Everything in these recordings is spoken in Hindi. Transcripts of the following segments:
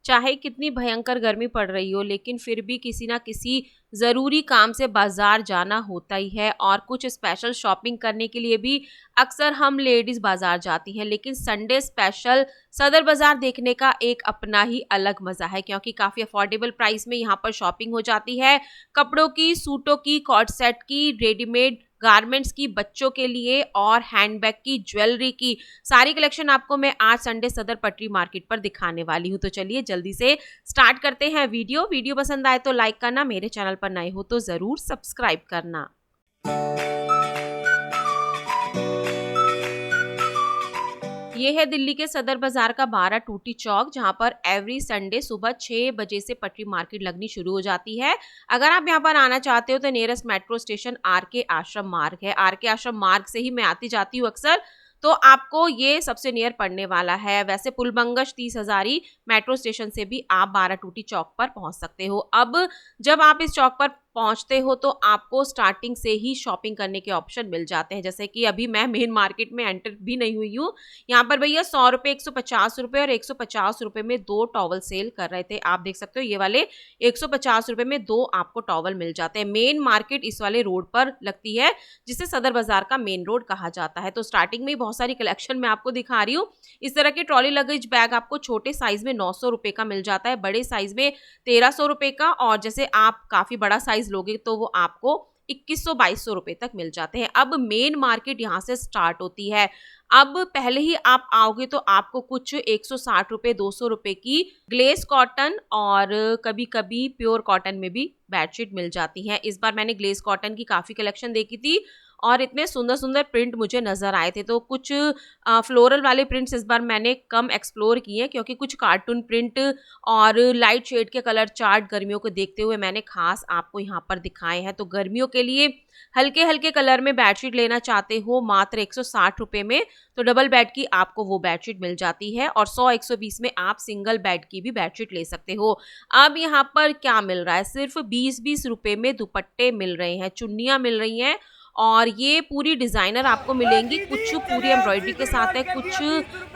चाहे कितनी भयंकर गर्मी पड़ रही हो, लेकिन फिर भी किसी ना किसी ज़रूरी काम से बाज़ार जाना होता ही है और कुछ स्पेशल शॉपिंग करने के लिए भी अक्सर हम लेडीज़ बाज़ार जाती हैं। लेकिन संडे स्पेशल सदर बाज़ार देखने का एक अपना ही अलग मज़ा है, क्योंकि काफ़ी अफोर्डेबल प्राइस में यहाँ पर शॉपिंग हो जाती है। कपड़ों की, सूटों की, कॉट सेट की, रेडीमेड गारमेंट्स की, बच्चों के लिए और हैंडबैग की, ज्वेलरी की सारी कलेक्शन आपको मैं आज संडे सदर पटरी मार्केट पर दिखाने वाली हूँ। तो चलिए जल्दी से स्टार्ट करते हैं वीडियो पसंद आए तो लाइक करना, मेरे चैनल पर नए हो तो ज़रूर सब्सक्राइब करना। ये है दिल्ली के सदर बाजार का 12 टूटी चौक, जहां पर एवरी संडे सुबह 6 बजे से पटरी मार्केट लगनी शुरू हो जाती है। अगर आप यहां पर आना चाहते हो तो नियरेस्ट मेट्रो स्टेशन आर के आश्रम मार्ग है। आर के आश्रम मार्ग से ही मैं आती जाती हूँ अक्सर, तो आपको ये सबसे नियर पड़ने वाला है। वैसे पुलबंगश 30 हजारी मेट्रो स्टेशन से भी आप 12 टूटी चौक पर पहुंच सकते हो। अब जब आप इस चौक पर पहुंचते हो तो आपको स्टार्टिंग से ही शॉपिंग करने के ऑप्शन मिल जाते हैं। जैसे कि अभी मैं मेन मार्केट में एंटर भी नहीं हुई हूँ, यहाँ पर भैया 100 रुपए, 150 रुपए और 150 रुपए में 2 टॉवल सेल कर रहे थे। आप देख सकते हो ये वाले 150 रुपए में 2 आपको टॉवल मिल जाते हैं। मेन मार्केट इस वाले रोड पर लगती है, जिसे सदर बाजार का मेन रोड कहा जाता है। तो स्टार्टिंग में ही बहुत सारी कलेक्शन मैं आपको दिखा रही हूँ। इस तरह के ट्रॉली लगेज बैग आपको छोटे साइज में 900 रुपए का मिल जाता है, बड़े साइज में 1300 रुपए का, और जैसे आप काफी बड़ा साइज लोगे तो वो आपको 2100-2200 रुपए तक मिल जाते हैं। अब मेन मार्केट यहाँ से स्टार्ट होती है। अब पहले ही आप आओगे तो आपको कुछ 160 रुपए, 200 रुपए की ग्लेस कॉटन और कभी-कभी प्योर कॉटन में भी बेडशीट मिल जाती हैं। इस बार मैंने ग्लेस कॉटन की काफ़ी कलेक्शन देखी थी और इतने सुंदर-सुंदर प्रिंट मुझे नज़र आए थे। तो कुछ फ्लोरल वाले प्रिंट्स इस बार मैंने कम एक्सप्लोर किए हैं, क्योंकि कुछ कार्टून प्रिंट और लाइट शेड के कलर चार्ट गर्मियों को देखते हुए मैंने खास आपको यहाँ पर दिखाए हैं। तो गर्मियों के लिए हल्के-हल्के कलर में बेडशीट लेना चाहते हो मात्र 160 रुपए में, तो डबल बेड की आपको वो बेडशीट मिल जाती है और 100-120 में आप सिंगल बेड की भी बेडशीट ले सकते हो। अब यहाँ पर क्या मिल रहा है, सिर्फ 20-20 रुपए में दुपट्टे मिल रहे हैं, चुन्नियाँ मिल रही हैं और ये पूरी डिज़ाइनर आपको मिलेंगी। कुछ पूरी एम्ब्रॉयडरी के साथ है, कुछ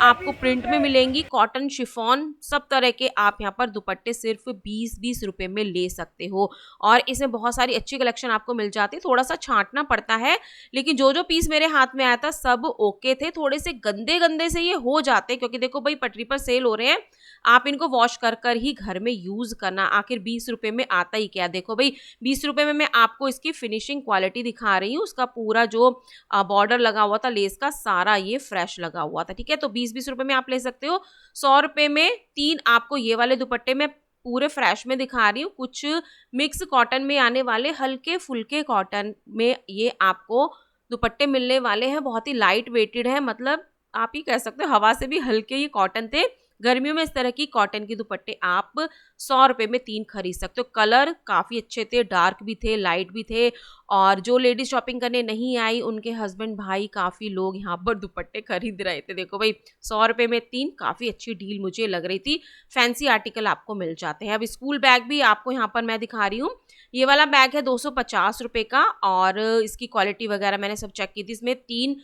आपको प्रिंट में मिलेंगी, कॉटन, शिफॉन, सब तरह के आप यहाँ पर दुपट्टे सिर्फ 20-20 रुपए में ले सकते हो। और इसमें बहुत सारी अच्छी कलेक्शन आपको मिल जाती है। थोड़ा-सा छाँटना पड़ता है, लेकिन जो पीस मेरे हाथ में आया था सब ओके थे। थोड़े से गंदे-गंदे से ये हो जाते हैं, क्योंकि देखो भई पटरी पर सेल हो रहे हैं, आप इनको वॉश कर ही घर में यूज़ करना। आखिर 20 रुपए में आता ही क्या है? देखो भई 20 रुपए में मैं आपको इसकी फिनिशिंग क्वालिटी दिखा रही हूँ। उसका पूरा जो बॉर्डर लगा हुआ था लेस का, सारा ये फ्रेश लगा हुआ था, ठीक है? तो 20-20 रुपए में आप ले सकते हो। 100 रुपए में 3 आपको ये वाले दुपट्टे मैं पूरे फ्रेश में दिखा रही हूँ। कुछ मिक्स कॉटन में आने वाले, हल्के-फुल्के कॉटन में ये आपको दुपट्टे मिलने वाले हैं। बहुत ही लाइट वेटेड है, मतलब आप ये कह सकते हो हवा से भी हल्के ये कॉटन थे। गर्मियों में इस तरह की कॉटन के दुपट्टे आप 100 रुपए में 3 खरीद सकते हो। कलर काफ़ी अच्छे थे, डार्क भी थे, लाइट भी थे, और जो लेडीज़ शॉपिंग करने नहीं आई उनके हस्बैंड, भाई, काफ़ी लोग यहाँ पर दुपट्टे खरीद रहे थे। देखो भाई 100 रुपए में 3, काफ़ी अच्छी डील मुझे लग रही थी। फैंसी आर्टिकल आपको मिल जाते हैं। अब स्कूल बैग भी आपको यहाँ पर मैं दिखा रही हूँ। ये वाला बैग है 250 रुपए का और इसकी क्वालिटी वगैरह मैंने सब चेक की थी। इसमें 3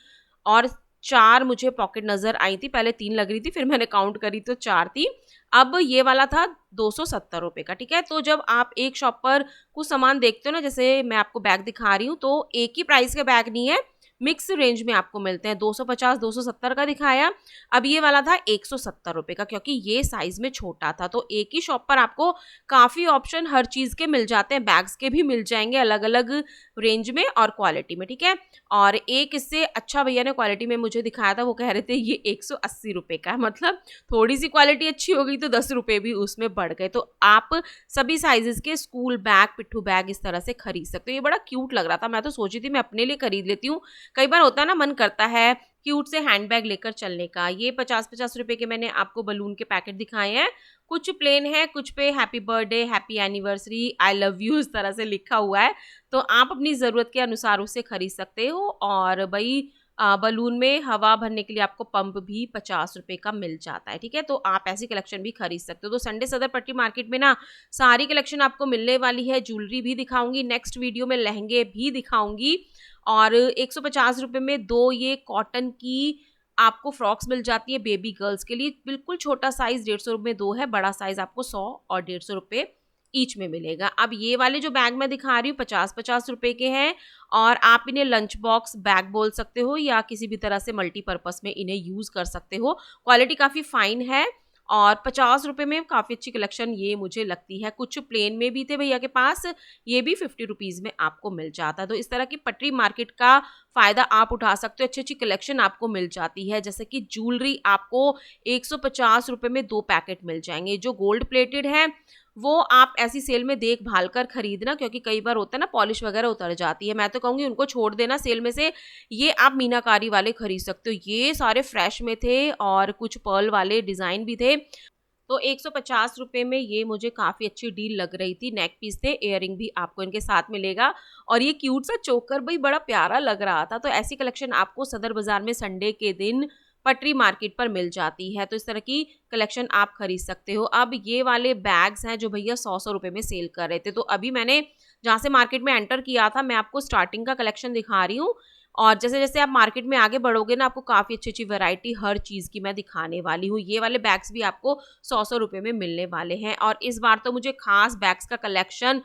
और 4 मुझे पॉकेट नज़र आई थी। पहले 3 लग रही थी, फिर मैंने काउंट करी तो 4 थी। अब ये वाला था 270 रुपए का, ठीक है? तो जब आप एक शॉप पर कुछ सामान देखते हो ना, जैसे मैं आपको बैग दिखा रही हूँ, तो एक ही प्राइस के बैग नहीं है, मिक्स रेंज में आपको मिलते हैं। 250, 270 का दिखाया, अब ये वाला था 170 रुपए का, क्योंकि ये साइज़ में छोटा था। तो एक ही शॉप पर आपको काफ़ी ऑप्शन हर चीज़ के मिल जाते हैं। बैग्स के भी मिल जाएँगे अलग-अलग रेंज में और क्वालिटी में, ठीक है? और एक इससे अच्छा भैया ने क्वालिटी में मुझे दिखाया था, वो कह रहे थे ये 180 रुपए का है। मतलब थोड़ी-सी क्वालिटी अच्छी हो गई तो 10 रुपए भी उसमें बढ़ गए। तो आप सभी साइज़ेज़ के स्कूल बैग, पिट्ठू बैग इस तरह से खरीद सकते हो। ये बड़ा क्यूट लग रहा था, मैं तो सोची थी मैं अपने लिए खरीद लेती हूँ। कई बार होता है ना, मन करता है क्यूट से हैंडबैग लेकर चलने का। ये 50-50 रुपए के मैंने आपको बलून के पैकेट दिखाए हैं। कुछ प्लेन है, कुछ पे happy birthday, happy anniversary, I love you इस तरह से लिखा हुआ है। तो आप अपनी ज़रूरत के अनुसार उसे खरीद सकते हो। और भई बलून में हवा भरने के लिए आपको पंप भी 50 रुपए का मिल जाता है, ठीक है? तो आप ऐसी कलेक्शन भी खरीद सकते हो। तो संडे सदर पट्टी मार्केट में ना सारी कलेक्शन आपको मिलने वाली है। ज्वेलरी भी दिखाऊँगी, नेक्स्ट वीडियो में लहंगे भी दिखाऊँगी और 150 रुपए में 2 ये कॉटन की आपको फ्रॉक्स मिल जाती है बेबी गर्ल्स के लिए। बिल्कुल छोटा साइज 150 रुपए में 2 है, बड़ा साइज आपको 100 और 150 रुपए ईच में मिलेगा। अब ये वाले जो बैग मैं दिखा रही हूँ 50-50 रुपए के हैं और आप इन्हें लंच बॉक्स बैग बोल सकते हो या किसी भी तरह से मल्टीपर्पस में इन्हें यूज कर सकते हो। क्वालिटी काफी फाइन है और 50 रुपए में काफी अच्छी कलेक्शन ये मुझे लगती है। कुछ प्लेन में भी थे भैया के पास, ये भी 50 रुपीज में आपको मिल जाता है। तो इस तरह की पटरी मार्केट का फायदा आप उठा सकते हो, अच्छी अच्छी कलेक्शन आपको मिल जाती है। जैसे कि ज्वेलरी आपको 150 रुपए में 2 पैकेट मिल जाएंगे। जो गोल्ड प्लेटेड है वो आप ऐसी सेल में देखभाल कर खरीदना, क्योंकि कई बार होता है ना पॉलिश वगैरह उतर जाती है। मैं तो कहूंगी उनको छोड़ देना सेल में से, ये आप मीनाकारी वाले खरीद सकते हो। ये सारे फ्रेश में थे और कुछ पर्ल वाले डिजाइन भी थे। तो 150 रुपए में ये मुझे काफी अच्छी डील लग रही थी। नेक पीस थे, इयरिंग भी आपको इनके साथ मिलेगा और ये क्यूट सा चोकर भाई बड़ा प्यारा लग रहा था। तो ऐसी कलेक्शन आपको सदर बाजार में संडे के दिन पटरी मार्केट पर मिल जाती है। तो इस तरह की कलेक्शन आप खरीद सकते हो। अब ये वाले बैग्स हैं जो भैया 100 रुपए में सेल कर रहे थे। तो अभी मैंने जहाँ से मार्केट में एंटर किया था, मैं आपको स्टार्टिंग का कलेक्शन दिखा रही हूँ और जैसे जैसे आप मार्केट में आगे बढ़ोगे ना, आपको काफ़ी अच्छी अच्छी वैरायटी हर चीज़ की मैं दिखाने वाली हूँ। ये वाले बैग्स भी आपको 100 रुपए में मिलने वाले हैं और इस बार तो मुझे खास बैग्स का कलेक्शन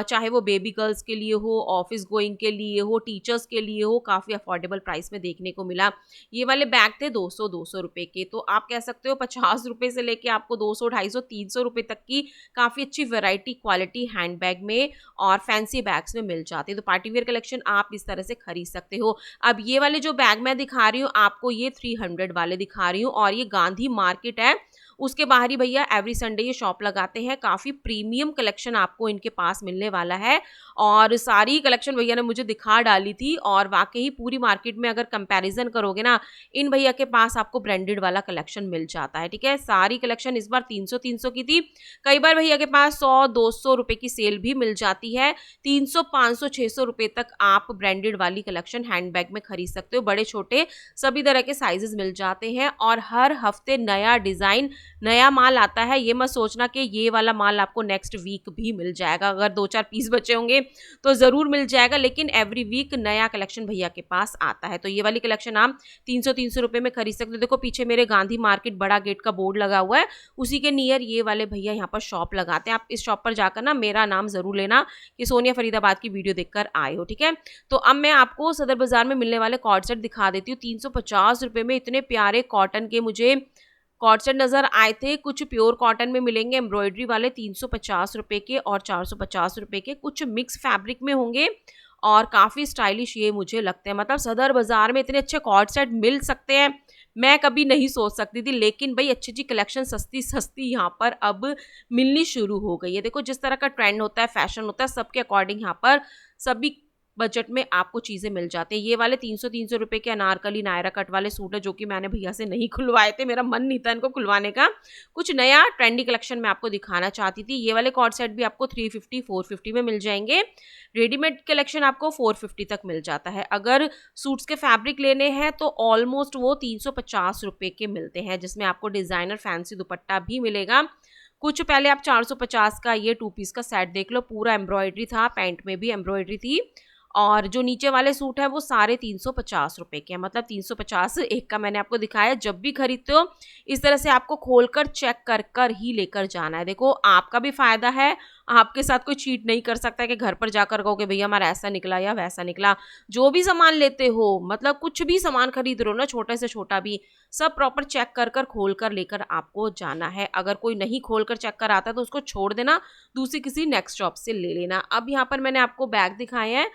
चाहे वो बेबी गर्ल्स के लिए हो, ऑफिस गोइंग के लिए हो, टीचर्स के लिए हो, काफ़ी अफोर्डेबल प्राइस में देखने को मिला। ये वाले बैग थे 200 रुपए के। तो आप कह सकते हो 50 रुपए से लेके आपको 200, 250, 300 रुपए तक की काफ़ी अच्छी वैरायटी क्वालिटी हैंड बैग में और फैंसी बैग्स में मिल जाती है। तो पार्टी वेयर कलेक्शन आप इस तरह से खरीद सकते हो। अब ये वाले जो बैग मैं दिखा रही हूँ आपको, ये 300 वाले दिखा रही हूँ और ये गांधी मार्केट है, उसके बाहर ही भैया एवरी संडे ये शॉप लगाते हैं। काफ़ी प्रीमियम कलेक्शन आपको इनके पास मिलने वाला है और सारी कलेक्शन भैया ने मुझे दिखा डाली थी और वाकई पूरी मार्केट में अगर कंपैरिजन करोगे ना, इन भैया के पास आपको ब्रांडेड वाला कलेक्शन मिल जाता है। ठीक है, सारी कलेक्शन इस बार 300 की थी। कई बार भैया के पास 100-200 रुपए की सेल भी मिल जाती है। 300, 500, 600 रुपए तक आप ब्रांडेड वाली कलेक्शन हैंडबैग में खरीद सकते हो। बड़े छोटे सभी तरह के साइजेस मिल जाते हैं और हर हफ्ते नया डिजाइन, नया माल आता है। ये मत सोचना कि ये वाला माल आपको नेक्स्ट वीक भी मिल जाएगा, अगर 2-4 पीस बचे होंगे तो जरूर मिल जाएगा, लेकिन एवरी वीक नया कलेक्शन भैया के पास आता है। तो ये वाली कलेक्शन आप 300 रुपए में खरीद सकते हो। देखो पीछे मेरे गांधी मार्केट बड़ा गेट का बोर्ड लगा हुआ है, उसी के नियर ये वाले भैया यहाँ पर शॉप लगाते हैं। आप इस शॉप पर जाकर ना मेरा नाम जरूर लेना कि सोनिया फरीदाबाद की वीडियो देखकर आए हो। ठीक है, तो अब मैं आपको सदर बाजार में मिलने वाले कॉर्ड सेट दिखा देती हूँ। 350 रुपए में इतने प्यारे कॉटन के मुझे कॉर्ड सेट नजर आए थे। कुछ प्योर कॉटन में मिलेंगे एम्ब्रॉयडरी वाले 350 रुपए के और 450 रुपए के। कुछ मिक्स फैब्रिक में होंगे और काफी स्टाइलिश ये मुझे लगते हैं। मतलब सदर बाजार में इतने अच्छे कॉर्ड सेट मिल सकते हैं, मैं कभी नहीं सोच सकती थी। लेकिन भाई अच्छी अच्छी कलेक्शन सस्ती सस्ती यहाँ पर अब मिलनी शुरू हो गई है। देखो जिस तरह का ट्रेंड होता है, फैशन होता है, सबके अकॉर्डिंग यहाँ पर सभी बजट में आपको चीजें मिल जाते हैं। ये वाले 300 रुपए के अनारकली नायरा कट वाले सूट है जो कि मैंने भैया से नहीं खुलवाए थे, मेरा मन नहीं था इनको खुलवाने का। कुछ नया ट्रेंडी कलेक्शन मैं आपको दिखाना चाहती थी। ये वाले कॉर्ड सेट भी आपको 350, 450 में मिल जाएंगे। रेडीमेड कलेक्शन आपको 450 तक मिल जाता है। अगर सूट्स के फैब्रिक लेने हैं तो ऑलमोस्ट वो 350 रुपए के मिलते हैं, जिसमें आपको डिजाइनर फैंसी दुपट्टा भी मिलेगा। कुछ पहले आप 450 का ये 2 पीस का सेट देख लो, पूरा एम्ब्रॉयडरी था, पैंट में भी एम्ब्रॉयडरी थी और जो नीचे वाले सूट है वो सारे 350 रुपए के हैं। मतलब 350 एक का मैंने आपको दिखाया। जब भी खरीदते हो इस तरह से आपको खोलकर चेक कर कर ही लेकर जाना है। देखो आपका भी फायदा है, आपके साथ कोई चीट नहीं कर सकता है कि घर पर जाकर कहोगे भैया हमारा ऐसा निकला या वैसा निकला। जो भी सामान लेते हो, मतलब कुछ भी सामान खरीद रहे हो ना, छोटे से छोटा भी, सब प्रॉपर चेक कर कर खोल कर लेकर आपको जाना है। अगर कोई नहीं खोल कर चेक कर आता तो उसको छोड़ देना, दूसरी किसी नेक्स्ट शॉप से ले लेना। अब यहाँ पर मैंने आपको बैग दिखाए हैं।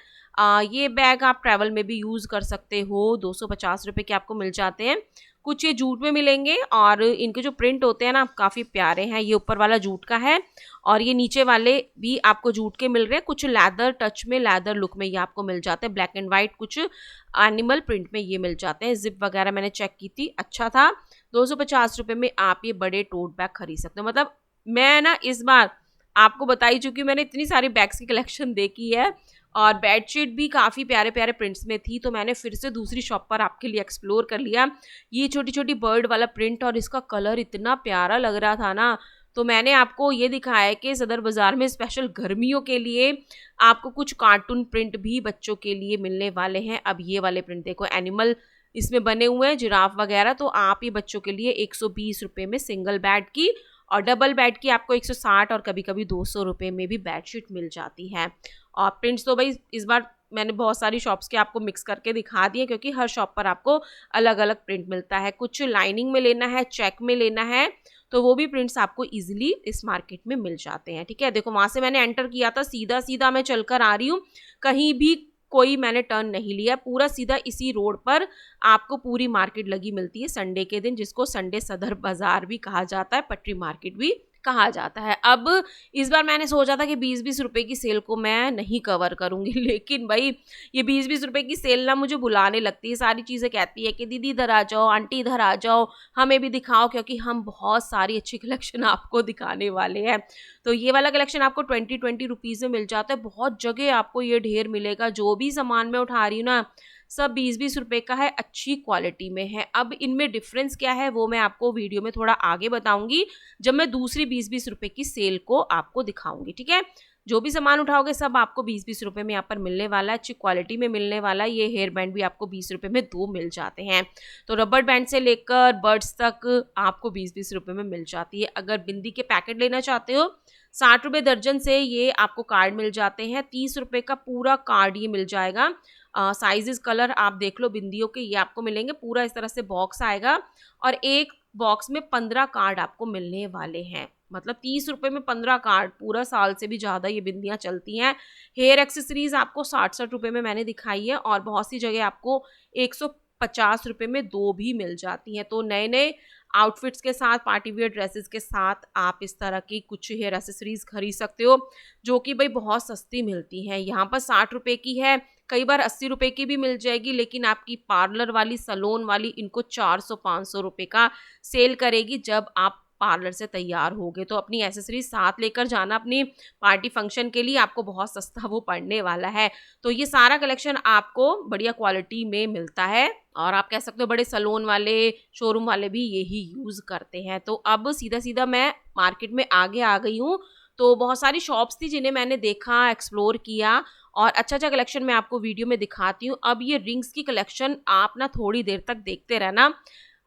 ये बैग आप ट्रैवल में भी यूज कर सकते हो। 250 रुपए के आपको मिल जाते हैं। कुछ ये जूट में मिलेंगे और इनके जो प्रिंट होते हैं ना काफ़ी प्यारे हैं। ये ऊपर वाला जूट का है और ये नीचे वाले भी आपको जूट के मिल रहे हैं। कुछ लेदर टच में, लेदर लुक में ये आपको मिल जाते हैं। ब्लैक एंड वाइट, कुछ एनिमल प्रिंट में ये मिल जाते हैं। जिप वगैरह मैंने चेक की थी, अच्छा था। 250 रुपये में आप ये बड़े टोट बैग खरीद सकते हो। मतलब मैं ना इस बार आपको बताई चूँकि मैंने इतनी सारी बैग्स की कलेक्शन देखी है और बेडशीट भी काफ़ी प्यारे प्यारे प्रिंट्स में थी, तो मैंने फिर से दूसरी शॉप पर आपके लिए एक्सप्लोर कर लिया। ये छोटी छोटी बर्ड वाला प्रिंट और इसका कलर इतना प्यारा लग रहा था ना, तो मैंने आपको ये दिखाया है कि सदर बाज़ार में स्पेशल गर्मियों के लिए आपको कुछ कार्टून प्रिंट भी बच्चों के लिए मिलने वाले हैं। अब ये वाले प्रिंट देखो, एनिमल इसमें बने हुए हैं जिराफ वगैरह। तो आप ये बच्चों के लिए 120 रुपये में सिंगल बेड की और डबल बेड की आपको 160 और कभी कभी 200 रुपये में भी बेडशीट मिल जाती है। और प्रिंट्स तो भाई इस बार मैंने बहुत सारी शॉप्स के आपको मिक्स करके दिखा दिए, क्योंकि हर शॉप पर आपको अलग अलग प्रिंट मिलता है। कुछ लाइनिंग में लेना है, चेक में लेना है, तो वो भी प्रिंट्स आपको इजीली इस मार्केट में मिल जाते हैं। ठीक है, देखो वहां से मैंने एंटर किया था, सीधा सीधा मैं चलकर आ रही हूँ, कहीं भी कोई मैंने टर्न नहीं लिया, पूरा सीधा इसी रोड पर आपको पूरी मार्केट लगी मिलती है संडे के दिन, जिसको संडे सदर बाजार भी कहा जाता है, पटरी मार्केट भी कहा जाता है। अब इस बार मैंने सोचा था कि 20-20 रुपए की सेल को मैं नहीं कवर करूंगी, लेकिन भाई ये 20-20 रुपए की सेल ना मुझे बुलाने लगती है, सारी चीज़ें कहती है कि दीदी इधर आ जाओ, आंटी इधर आ जाओ, हमें भी दिखाओ, क्योंकि हम बहुत सारी अच्छी कलेक्शन आपको दिखाने वाले हैं। तो ये वाला कलेक्शन आपको 20-20 रुपीज़ में मिल जाता है, बहुत जगह आपको ये ढेर मिलेगा। जो भी सामान मैं उठा रही हूँ ना, सब 20-20 रुपए का है, अच्छी क्वालिटी में है। अब इनमें डिफरेंस क्या है वो मैं आपको वीडियो में थोड़ा आगे बताऊंगी, जब मैं दूसरी 20-20 रुपए की सेल को आपको दिखाऊंगी। ठीक है, जो भी सामान उठाओगे सब आपको 20-20 रुपए में यहाँ पर मिलने वाला है, अच्छी क्वालिटी में मिलने वाला है। ये हेयर बैंड भी आपको 20 रुपए में 2 मिल जाते हैं। तो रबर बैंड से लेकर बर्ड्स तक आपको 20-20 रुपए में मिल जाती है। अगर बिंदी के पैकेट लेना चाहते हो 60 रुपये दर्जन से ये आपको कार्ड मिल जाते हैं। 30 रुपये का पूरा कार्ड ये मिल जाएगा। साइजेस कलर आप देख लो बिंदियों के, ये आपको मिलेंगे, पूरा इस तरह से बॉक्स आएगा और एक बॉक्स में 15 कार्ड आपको मिलने वाले हैं। मतलब 30 रुपये में 15 कार्ड, पूरा साल से भी ज़्यादा ये बिंदियाँ चलती हैं। हेयर एक्सेसरीज आपको 60-60 रुपये में मैंने दिखाई है, और बहुत सी जगह आपको 150 रुपये में 2 भी मिल जाती हैं। तो नए नए आउटफिट्स के साथ, पार्टी वियर ड्रेसेस के साथ आप इस तरह की कुछ हेयर एक्सेसरीज खरीद सकते हो, जो कि भाई बहुत सस्ती मिलती हैं। यहाँ पर 60 रुपये की है, कई बार 80 रुपये की भी मिल जाएगी, लेकिन आपकी पार्लर वाली, सलोन वाली इनको 400-500 रुपये का सेल करेगी जब आप पार्लर से तैयार होगे। तो अपनी एसेसरीज साथ लेकर जाना अपनी पार्टी फंक्शन के लिए, आपको बहुत सस्ता वो पड़ने वाला है। तो ये सारा कलेक्शन आपको बढ़िया क्वालिटी में मिलता है, और आप कह सकते हो बड़े सलोन वाले, शोरूम वाले भी यही यूज़ करते हैं। तो अब सीधा सीधा मैं मार्केट में आगे आ गई हूँ। तो बहुत सारी शॉप्स थी जिन्हें मैंने देखा, एक्सप्लोर किया, और अच्छा अच्छा कलेक्शन मैं आपको वीडियो में दिखाती हूँ। अब ये रिंग्स की कलेक्शन आप ना थोड़ी देर तक देखते रहना।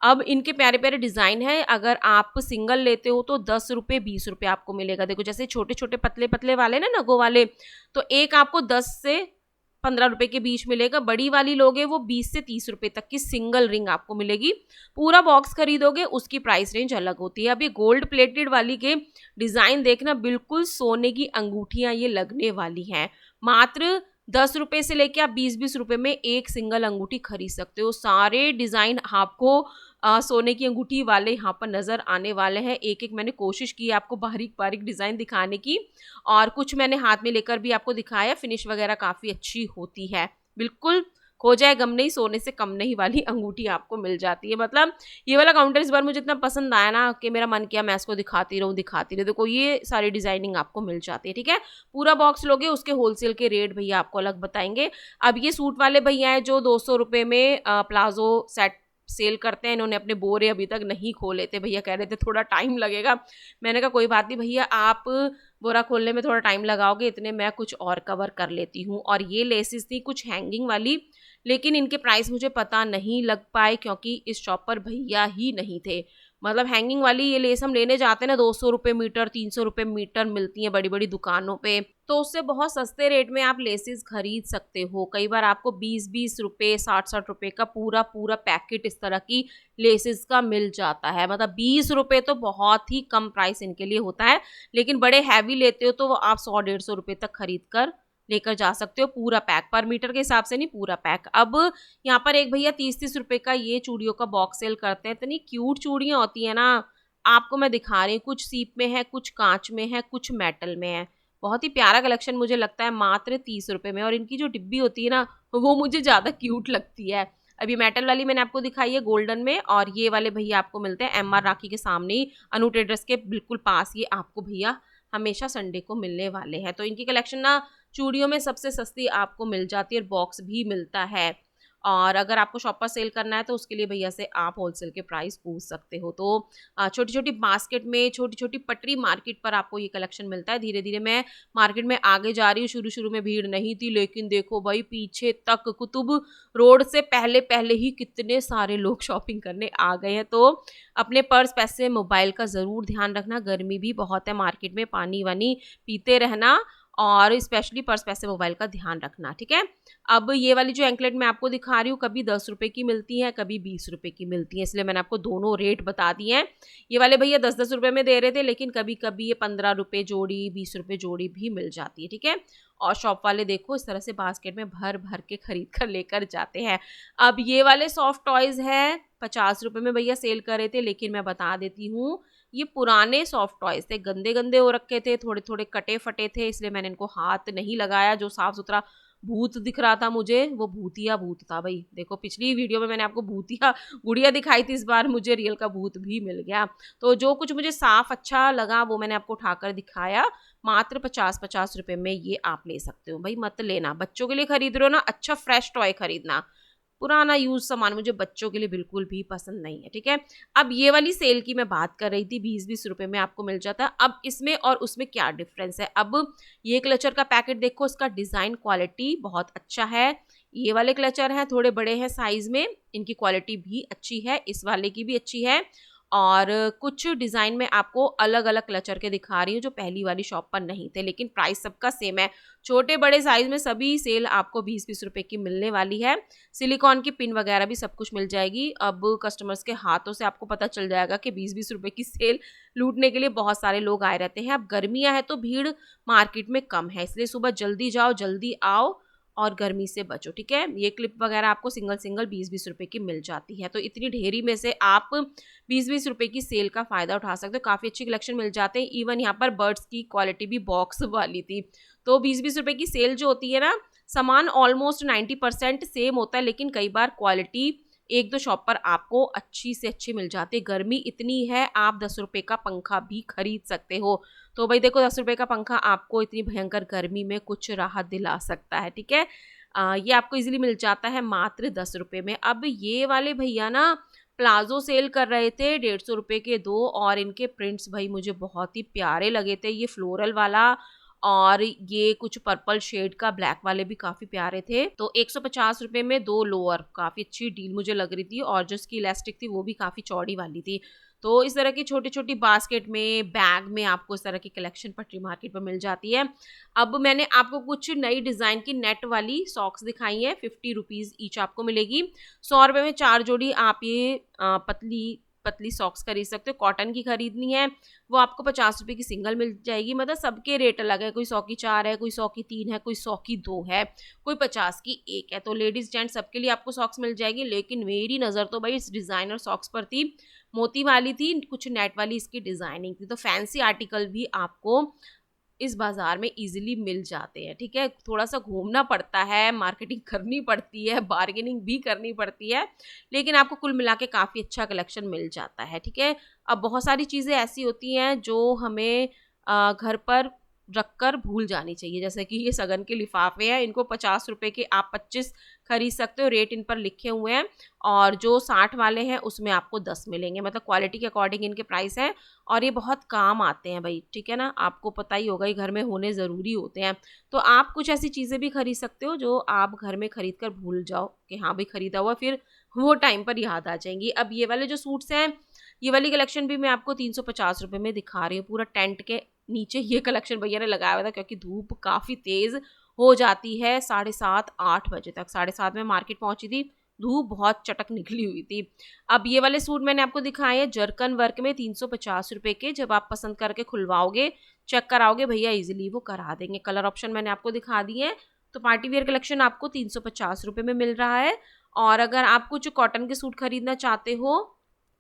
अब इनके प्यारे प्यारे डिज़ाइन है। अगर आप सिंगल लेते हो तो 10 रुपये 20 रुपये आपको मिलेगा। देखो जैसे छोटे छोटे पतले पतले वाले ना, नगों वाले, तो एक आपको 10 से 15 रुपये के बीच मिलेगा। बड़ी वाली लोगे वो 20 से 30 रुपये तक की सिंगल रिंग आपको मिलेगी। पूरा बॉक्स खरीदोगे उसकी प्राइस रेंज अलग होती है। अब ये गोल्ड प्लेटेड वाली के डिज़ाइन देखना, बिल्कुल सोने की अंगूठियाँ ये लगने वाली हैं। मात्र 10 रुपये से लेके आप 20-20 रुपये में एक सिंगल अंगूठी खरीद सकते हो। सारे डिज़ाइन आपको सोने की अंगूठी वाले यहाँ पर नज़र आने वाले हैं। एक एक मैंने कोशिश की आपको बारीक बारीक डिज़ाइन दिखाने की, और कुछ मैंने हाथ में लेकर भी आपको दिखाया। फिनिश वगैरह काफ़ी अच्छी होती है, बिल्कुल खो जाए गम नहीं, सोने से कम नहीं वाली अंगूठी आपको मिल जाती है। मतलब ये वाला काउंटर इस बार मुझे इतना पसंद आया ना कि मेरा मन किया मैं इसको दिखाती रहूँ दिखाती रहूँ। देखो ये सारी डिज़ाइनिंग आपको मिल जाती है। ठीक है, पूरा बॉक्स लोगे उसके होलसेल के रेट भैया आपको अलग बताएंगे। अब ये सूट वाले भैया हैं जो 200 रुपये में प्लाजो सेट सेल करते हैं, इन्होंने अपने बोरे अभी तक नहीं खोले थे। भैया कह रहे थे थोड़ा टाइम लगेगा। मैंने कहा कोई बात नहीं भैया, आप बोरा खोलने में थोड़ा टाइम लगाओगे, इतने मैं कुछ और कवर कर लेती हूँ। और ये लेसिस थी कुछ हैंगिंग वाली, लेकिन इनके प्राइस मुझे पता नहीं लग पाए क्योंकि इस शॉप पर भैया ही नहीं थे। मतलब हैंगिंग वाली ये लेस हम लेने जाते हैं ना, 200 रुपये मीटर, 300 रुपये मीटर मिलती हैं बड़ी बड़ी दुकानों पे, तो उससे बहुत सस्ते रेट में आप लेसेस खरीद सकते हो। कई बार आपको 20-20 रुपये, 60-60 रुपये का पूरा पूरा पैकेट इस तरह की लेसेस का मिल जाता है। मतलब 20 रुपये तो बहुत ही कम प्राइस इनके लिए होता है, लेकिन बड़े हैवी लेते हो तो वो आप 100-150 रुपये तक खरीद कर लेकर जा सकते हो, पूरा पैक, पर मीटर के हिसाब से नहीं, पूरा पैक। अब यहाँ पर एक भैया 30-30 रुपये का ये चूड़ियों का बॉक्स सेल करते हैं। इतनी क्यूट चूड़ियाँ होती हैं ना, आपको मैं दिखा रही हूँ। कुछ सीप में है, कुछ कांच में है, कुछ मेटल में है। बहुत ही प्यारा कलेक्शन मुझे लगता है, मात्र 30 रुपये में। और इनकी जो डिब्बी होती है ना, वो मुझे ज़्यादा क्यूट लगती है। अभी मेटल वाली मैंने आपको दिखाई है गोल्डन में, और ये वाले भैया आपको मिलते हैं MR राखी के सामने ही, अनु ट्रेडर्स के बिल्कुल पास। ये आपको भैया हमेशा संडे को मिलने वाले हैं। तो इनकी कलेक्शन ना चूड़ियों में सबसे सस्ती आपको मिल जाती है, और बॉक्स भी मिलता है। और अगर आपको शॉप पर सेल करना है तो उसके लिए भैया से आप होलसेल के प्राइस पूछ सकते हो। तो छोटी छोटी बास्केट में छोटी छोटी पटरी मार्केट पर आपको ये कलेक्शन मिलता है। धीरे धीरे मैं मार्केट में आगे जा रही हूँ। शुरू शुरू में भीड़ नहीं थी, लेकिन देखो भाई पीछे तक कुतुब रोड से पहले पहले ही कितने सारे लोग शॉपिंग करने आ गए हैं। तो अपने पर्स, पैसे, मोबाइल का ज़रूर ध्यान रखना। गर्मी भी बहुत है मार्केट में, पानी वानी पीते रहना और स्पेशली पर्स, पैसे, मोबाइल का ध्यान रखना, ठीक है। अब ये वाली जो एंकलेट मैं आपको दिखा रही हूँ, कभी 10 रुपए की मिलती है, कभी 20 रुपए की मिलती है, इसलिए मैंने आपको दोनों रेट बता दिए हैं। ये वाले भैया 10-10 रुपए में दे रहे थे, लेकिन कभी कभी ये 15 रुपए जोड़ी, 20 रुपए जोड़ी भी मिल जाती है, ठीक है। और शॉप वाले देखो इस तरह से बास्केट में भर भर के खरीद कर लेकर जाते हैं। अब ये वाले सॉफ्ट टॉयज है 50 रुपए में भैया सेल कर रहे थे, लेकिन मैं बता देती हूँ ये पुराने सॉफ्ट टॉयज थे, गंदे गंदे हो रखे थे, थोड़े थोड़े कटे फटे थे, इसलिए मैंने इनको हाथ नहीं लगाया। जो साफ सुथरा भूत दिख रहा था मुझे, वो भूतिया भूत था भाई। देखो पिछली वीडियो में मैंने आपको भूतिया गुड़िया दिखाई थी, इस बार मुझे रियल का भूत भी मिल गया। तो जो कुछ मुझे साफ अच्छा लगा वो मैंने आपको उठाकर दिखाया। मात्र 50-50 रुपए में ये आप ले सकते हो भाई। मत लेना, बच्चों के लिए खरीद रहे हो ना, अच्छा फ्रेश टॉय खरीदना। पुराना यूज सामान मुझे बच्चों के लिए बिल्कुल भी पसंद नहीं है, ठीक है। अब ये वाली सेल की मैं बात कर रही थी, 20-20 रुपए में आपको मिल जाता है। अब इसमें और उसमें क्या डिफरेंस है। अब ये क्लचर का पैकेट देखो, इसका डिजाइन क्वालिटी बहुत अच्छा है। ये वाले क्लचर हैं थोड़े बड़े हैं साइज में, इनकी क्वालिटी भी अच्छी है, इस वाले की भी अच्छी है। और कुछ डिज़ाइन में आपको अलग अलग क्लचर के दिखा रही हूँ जो पहली वाली शॉप पर नहीं थे, लेकिन प्राइस सबका सेम है। छोटे बड़े साइज में सभी सेल आपको 20-20 रुपए की मिलने वाली है। सिलिकॉन की पिन वगैरह भी सब कुछ मिल जाएगी। अब कस्टमर्स के हाथों से आपको पता चल जाएगा कि 20-20 रुपए की सेल लूटने के लिए बहुत सारे लोग आए रहते हैं। अब गर्मियाँ हैं तो भीड़ मार्केट में कम है, इसलिए सुबह जल्दी जाओ जल्दी आओ और गर्मी से बचो, ठीक है। ये क्लिप वगैरह आपको सिंगल सिंगल 20-20 रुपए की मिल जाती है। तो इतनी ढेरी में से आप 20-20 रुपए की सेल का फ़ायदा उठा सकते हो। काफ़ी अच्छी कलेक्शन मिल जाते हैं। इवन यहाँ पर बर्ड्स की क्वालिटी भी बॉक्स वाली थी। तो 20-20 रुपए की सेल जो होती है ना, सामान ऑलमोस्ट 90% सेम होता है, लेकिन कई बार क्वालिटी एक दो शॉप पर आपको अच्छी से अच्छी मिल जाती है। गर्मी इतनी है, आप 10 रुपए का पंखा भी खरीद सकते हो। तो भाई देखो 10 रुपए का पंखा आपको इतनी भयंकर गर्मी में कुछ राहत दिला सकता है, ठीक है। ये आपको इजीली मिल जाता है मात्र 10 रुपए में। अब ये वाले भैया ना प्लाजो सेल कर रहे थे 150 रुपए के दो, और इनके प्रिंट्स भाई मुझे बहुत ही प्यारे लगे थे। ये फ्लोरल वाला और ये कुछ पर्पल शेड का ब्लैक वाले भी काफ़ी प्यारे थे। तो 150 रुपए में दो लोअर, काफ़ी अच्छी डील मुझे लग रही थी। और जो इसकी इलास्टिक थी वो भी काफ़ी चौड़ी वाली थी। तो इस तरह की छोटी छोटी बास्केट में, बैग में आपको इस तरह की कलेक्शन पटरी मार्केट पर मिल जाती है। अब मैंने आपको कुछ नई डिज़ाइन की नेट वाली सॉक्स दिखाई है, 50 रुपीज़ ईच आपको मिलेगी। 100 रुपये में 4 जोड़ी आप ये पतली पतली सॉक्स खरीद सकते हो। कॉटन की खरीदनी है वो आपको 50 रुपए की सिंगल मिल जाएगी। मतलब सबके रेट अलग है, कोई 100 की 4 है, कोई 100 की 3 है, कोई 100 की 2 है, कोई 50 की 1 है। तो लेडीज जेंट्स सबके लिए आपको सॉक्स मिल जाएगी। लेकिन मेरी नज़र तो भाई इस डिज़ाइनर सॉक्स पर थी, मोती वाली थी, कुछ नेट वाली इसकी डिज़ाइनिंग थी। तो फैंसी आर्टिकल भी आपको इस बाजार में इजीली मिल जाते हैं, ठीक है। थोड़ा सा घूमना पड़ता है, मार्केटिंग करनी पड़ती है, बार्गेनिंग भी करनी पड़ती है, लेकिन आपको कुल मिला के काफ़ी अच्छा कलेक्शन मिल जाता है, ठीक है। अब बहुत सारी चीज़ें ऐसी होती हैं जो हमें घर पर रखकर भूल जानी चाहिए, जैसे कि ये सगन के लिफाफे हैं, इनको 50 रुपए के आप 25 खरीद सकते हो, रेट इन पर लिखे हुए हैं। और जो 60 वाले हैं उसमें आपको 10 मिलेंगे, मतलब क्वालिटी के अकॉर्डिंग इनके प्राइस हैं। और ये बहुत काम आते हैं भाई, ठीक है ना, आपको पता ही होगा ये घर में होने ज़रूरी होते हैं। तो आप कुछ ऐसी चीज़ें भी खरीद सकते हो जो आप घर में खरीद कर भूल जाओ कि हाँ भाई खरीदा हुआ, फिर वो टाइम पर याद आ जाएंगी। अब ये वाले जो सूट्स हैं, ये वाली कलेक्शन भी मैं आपको 350 रुपये में दिखा रही हूँ। पूरा टेंट के नीचे ये कलेक्शन भैया ने लगाया हुआ था, क्योंकि धूप काफ़ी तेज़ हो जाती है 7:30-8 बजे तक। 7:30 में मार्केट पहुंची थी, धूप बहुत चटक निकली हुई थी। अब ये वाले सूट मैंने आपको दिखाए हैं जरकन वर्क में 350 रुपये के। जब आप पसंद करके खुलवाओगे, चेक कराओगे, भैया इजीली वो करा देंगे। कलर ऑप्शन मैंने आपको दिखा दिए हैं। तो पार्टी वेयर कलेक्शन आपको 350 रुपये में मिल रहा है। और अगर आप कुछ कॉटन के सूट खरीदना चाहते हो,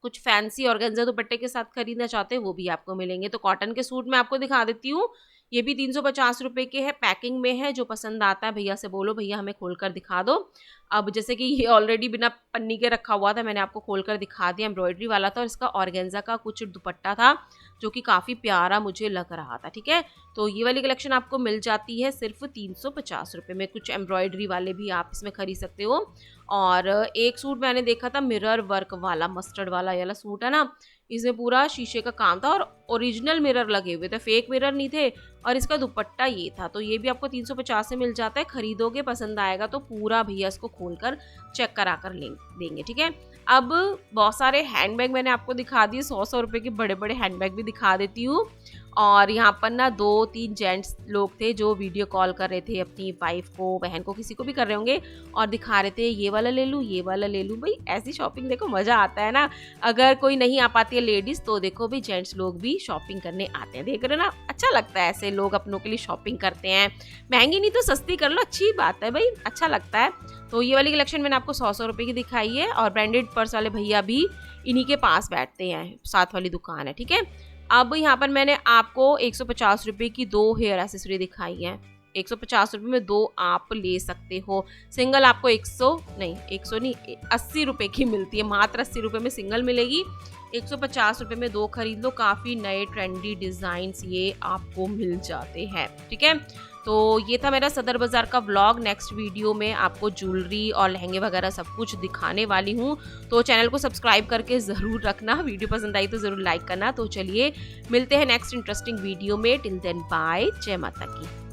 कुछ फैंसी ऑर्गेन्जा दुपट्टे के साथ खरीदना चाहते हो, वो भी आपको मिलेंगे। तो कॉटन के सूट मैं आपको दिखा देती हूँ। ये भी 350 रुपये के है, पैकिंग में है। जो पसंद आता है भैया से बोलो भैया हमें खोल कर दिखा दो। अब जैसे कि ये ऑलरेडी बिना पन्नी के रखा हुआ था, मैंने आपको खोल कर दिखा दिया। एम्ब्रॉयडरी वाला था और इसका ऑर्गेन्जा का कुछ दुपट्टा था जो कि काफ़ी प्यारा मुझे लग रहा था। ठीक है, तो ये वाली कलेक्शन आपको मिल जाती है सिर्फ 350 रुपये में। कुछ एम्ब्रॉयडरी वाले भी आप इसमें खरीद सकते हो। और एक सूट मैंने देखा था मिरर वर्क वाला, मस्टर्ड वाला सूट है ना, इसमें पूरा शीशे का काम था और ओरिजिनल मिरर लगे हुए थे, फेक मिरर नहीं थे। और इसका दुपट्टा ये था, तो ये भी आपको 350 से मिल जाता है। खरीदोगे, पसंद आएगा तो पूरा भैया इसको खोलकर चेक करा कर देंगे। ठीक है, अब बहुत सारे हैंडबैग मैंने आपको दिखा दिए, 100 रुपये के बड़े बड़े हैंडबैग भी दिखा देती हूँ। और यहाँ पर ना 2-3 जेंट्स लोग थे जो वीडियो कॉल कर रहे थे अपनी वाइफ को, बहन को, किसी को भी कर रहे होंगे और दिखा रहे थे ये वाला ले लूँ, ये वाला ले लूँ। भाई ऐसी शॉपिंग देखो मज़ा आता है ना। अगर कोई नहीं आ पाती है लेडीज़ तो देखो भाई जेंट्स लोग भी शॉपिंग करने आते हैं, देख रहे हो ना, अच्छा लगता है ऐसे लोग अपनों के लिए शॉपिंग करते हैं। महंगी नहीं तो सस्ती कर लो, अच्छी बात है भाई, अच्छा लगता है। तो ये वाली कलेक्शन मैंने आपको 100 रुपये की दिखाई है और ब्रांडेड पर्स वाले भैया भी इन्हीं के पास बैठते हैं, साथ वाली दुकान है। ठीक है, अब यहाँ पर मैंने आपको 150 रुपये की 2 हेयर एक्सेसरी दिखाई है। 150 रुपये में 2 आप ले सकते हो। सिंगल आपको 80 रुपये की मिलती है, मात्र 80 रुपये में सिंगल मिलेगी। 150 रुपये में 2 खरीद लो, काफ़ी नए ट्रेंडी डिज़ाइंस ये आपको मिल जाते हैं। ठीक है, तो ये था मेरा सदर बाज़ार का व्लॉग। नेक्स्ट वीडियो में आपको ज्वेलरी और लहंगे वगैरह सब कुछ दिखाने वाली हूँ, तो चैनल को सब्सक्राइब करके ज़रूर रखना। वीडियो पसंद आई तो ज़रूर लाइक करना। तो चलिए मिलते हैं नेक्स्ट इंटरेस्टिंग वीडियो में। टिल देन बाय, जय माता की।